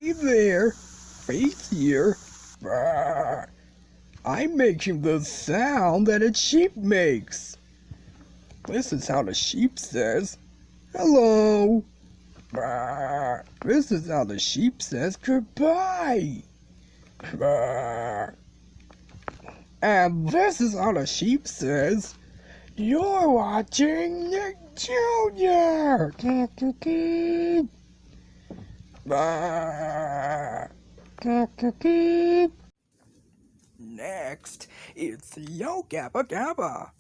Hey there, Faith here. Brr. I'm making the sound that a sheep makes. This is how the sheep says, hello. Brr. This is how the sheep says goodbye. Brr. And this is how the sheep says, you're watching Nick Jr. Next, it's Yo Gabba Gabba.